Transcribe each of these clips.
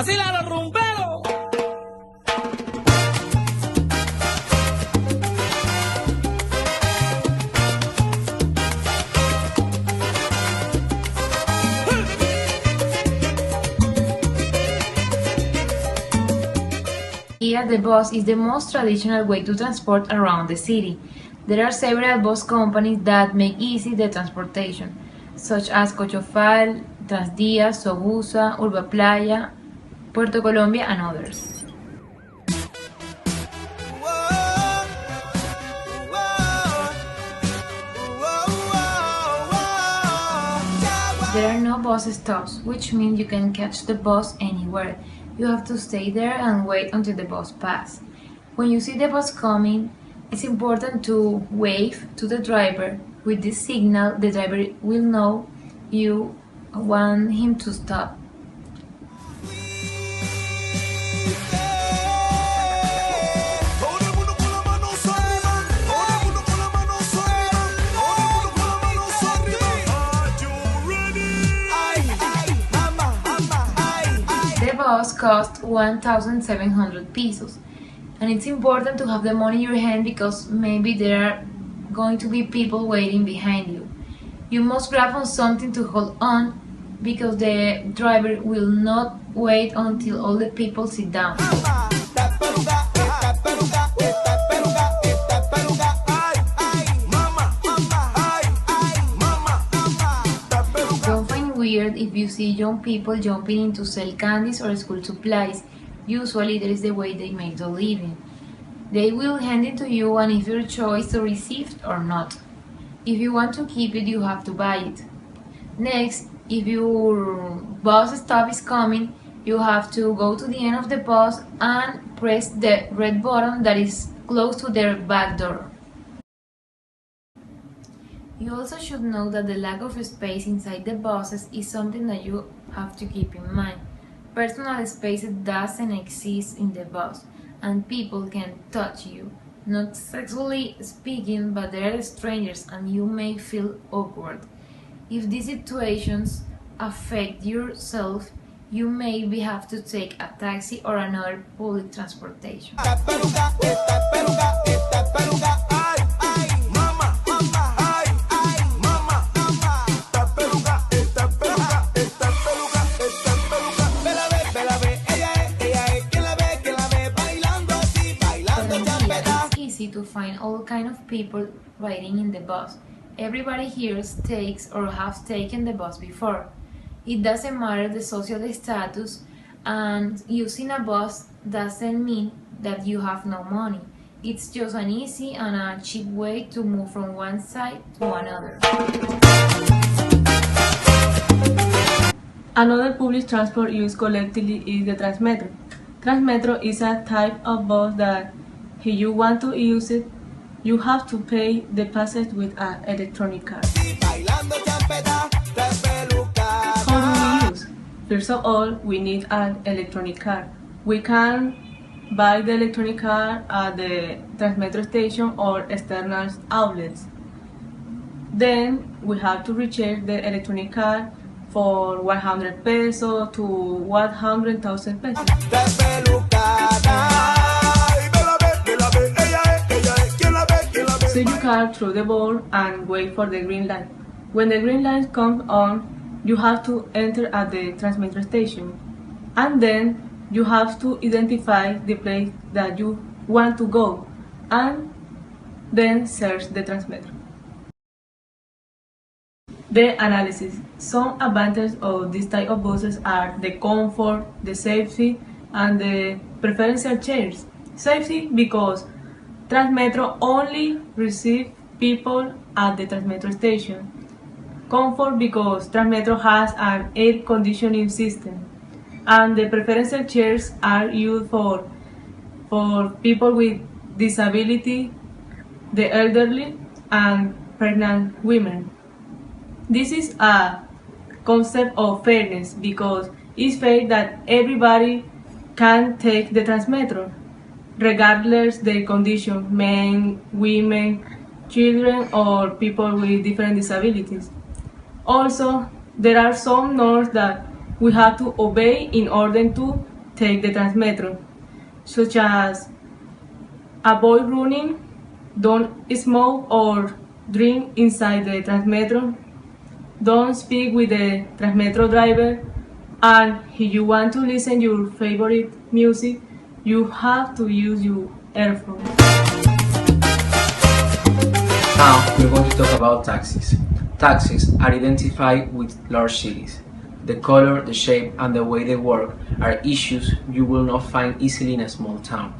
¡Vacila los rumberos! Here, the bus is the most traditional way to transport around the city. There are several bus companies that make easy the transportation, such as Cochofal, Transdía, Sobusa, Urba Playa, Puerto Colombia, and others. There are no bus stops, which means you can catch the bus anywhere. You have to stay there and wait until the bus passes. When you see the bus coming, it's important to wave to the driver. With this signal, the driver will know you want him to stop. The bus costs 1,700 pesos, and it's important to have the money in your hand because maybe there are going to be people waiting behind you. You must grab on something to hold on because the driver will not wait until all the people sit down. Don't find weird if you see young people jumping in to sell candies or school supplies. Usually that is the way they make their living. They will hand it to you and it's your choice to receive it or not. If you want to keep it, you have to buy it. Next, if your bus stop is coming, you have to go to the end of the bus and press the red button that is close to their back door. You also should know that the lack of space inside the buses is something that you have to keep in mind. Personal space doesn't exist in the bus, and people can touch you. Not sexually speaking, but they are strangers and you may feel awkward. If these situations affect yourself, you maybe have to take a taxi or another public transportation. To find all kind of people riding in the bus. Everybody here takes or has taken the bus before. It doesn't matter the social status, and using a bus doesn't mean that you have no money. It's just an easy and a cheap way to move from one side to another. Another public transport used collectively is the Transmetro. Transmetro is a type of bus that if you want to use it, you have to pay the passage with an electronic card. How do we use? First of all, we need an electronic card. We can buy the electronic card at the Transmetro station or external outlets. Then we have to recharge the electronic card for 100 pesos to 100,000 pesos. Set your car through the board and wait for the green light. When the green light comes on, you have to enter at the Transmetro station, and then you have to identify the place that you want to go, and then search the Transmetro. The analysis. Some advantages of this type of buses are the comfort, the safety, and the preferential chairs. Safety because Transmetro only receives people at the Transmetro station. Comfort because Transmetro has an air conditioning system. And the preferential chairs are used for people with disability, the elderly, and pregnant women. This is a concept of fairness because it's fair that everybody can take the Transmetro, regardless their condition, men, women, children, or people with different disabilities. Also, there are some norms that we have to obey in order to take the Transmetro, such as avoid running, don't smoke or drink inside the Transmetro, don't speak with the Transmetro driver, and if you want to listen your favorite music, you have to use your earphones. Now we're going to talk about taxis. Taxis are identified with large cities. The color, the shape, and the way they work are issues you will not find easily in a small town.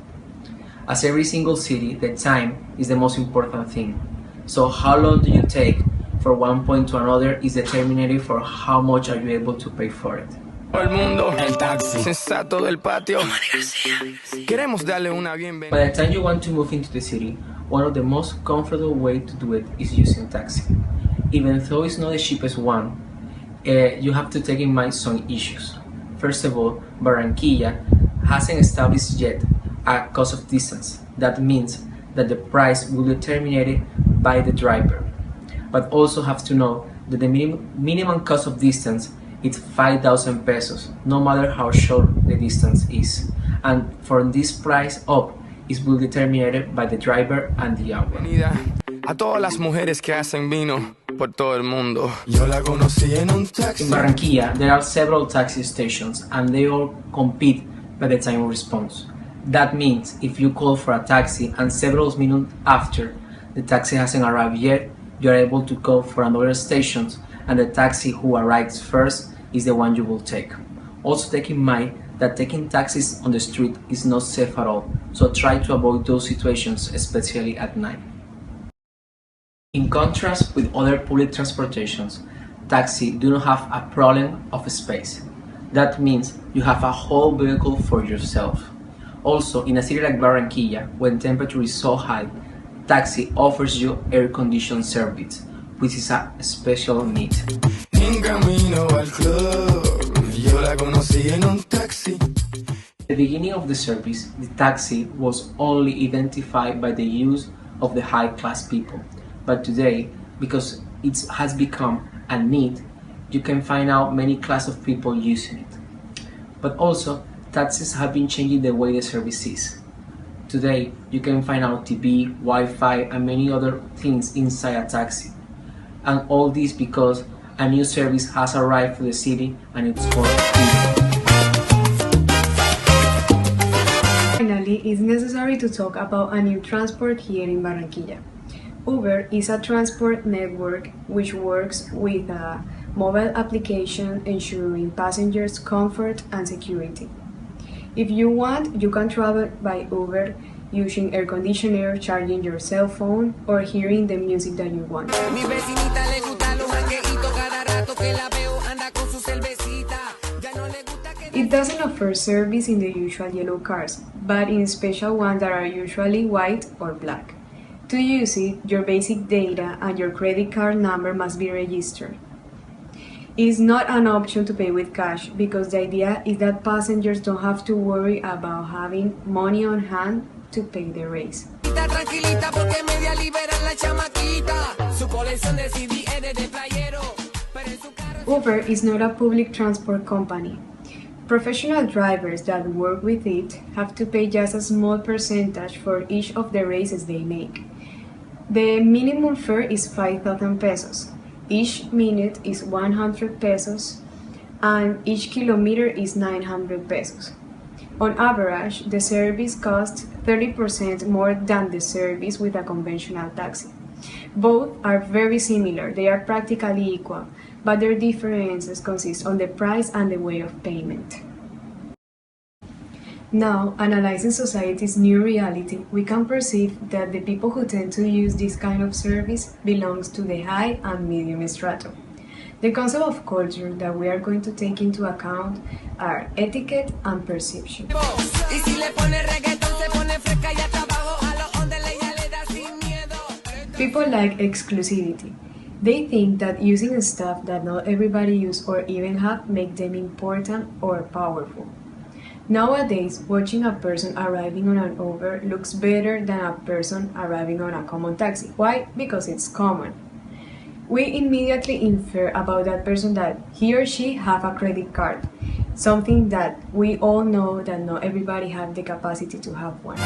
As every single city, the time is the most important thing. So how long do you take from one point to another is determined for how much are you able to pay for it. El mundo, el taxi, sensato del patio. Queremos darle una bienvenida. By the time you want to move into the city, one of the most comfortable ways to do it is using taxi. Even though it's not the cheapest one, you have to take in mind some issues. First of all, Barranquilla hasn't established yet a cost of distance. That means that the price will be determined by the driver. But also have to know that the minimum cost of distance is 5,000 pesos, no matter how short the distance is. And from this price up, it will be determined by the driver and the hour. A todas las mujeres que hacen vino por todo el mundo. Yo la conocí en un taxi. In Barranquilla, there are several taxi stations and they all compete by the time of response. That means if you call for a taxi and several minutes after the taxi hasn't arrived yet, you are able to call for another station and the taxi who arrives first is the one you will take. Also take in mind that taking taxis on the street is not safe at all, so try to avoid those situations, especially at night. In contrast with other public transportations, taxis do not have a problem of space. That means you have a whole vehicle for yourself. Also, in a city like Barranquilla, when temperature is so high, taxi offers you air-conditioned service, which is a special need. En camino al club, yo la conocí en un taxi. At the beginning of the service, the taxi was only identified by the use of the high-class people. But today, because it has become a need, you can find out many class of people using it. But also, taxis have been changing the way the service is. Today, you can find out TV, Wi-Fi, and many other things inside a taxi. And all this because a new service has arrived for the city and it's called Uber. Finally, it's necessary to talk about a new transport here in Barranquilla. Uber is a transport network which works with a mobile application ensuring passengers' comfort and security. If you want, you can travel by Uber using air conditioner, charging your cell phone, or hearing the music that you want. It doesn't offer service in the usual yellow cars, but in special ones that are usually white or black. To use it, your basic data and your credit card number must be registered. It is not an option to pay with cash because the idea is that passengers don't have to worry about having money on hand to pay the race. Uber is not a public transport company. Professional drivers that work with it have to pay just a small percentage for each of the races they make. The minimum fare is 5,000 pesos. Each minute is 100 pesos and each kilometer is 900 pesos. On average, the service costs 30% more than the service with a conventional taxi. Both are very similar, they are practically equal, but their differences consist on the price and the way of payment. Now, analyzing society's new reality, we can perceive that the people who tend to use this kind of service belongs to the high and medium stratum. The concept of culture that we are going to take into account are etiquette and perception. People like exclusivity. They think that using stuff that not everybody uses or even have make them important or powerful. Nowadays, watching a person arriving on an Uber looks better than a person arriving on a common taxi. Why? Because it's common. We immediately infer about that person that he or she have a credit card. something that we all know that not everybody have the capacity to have one.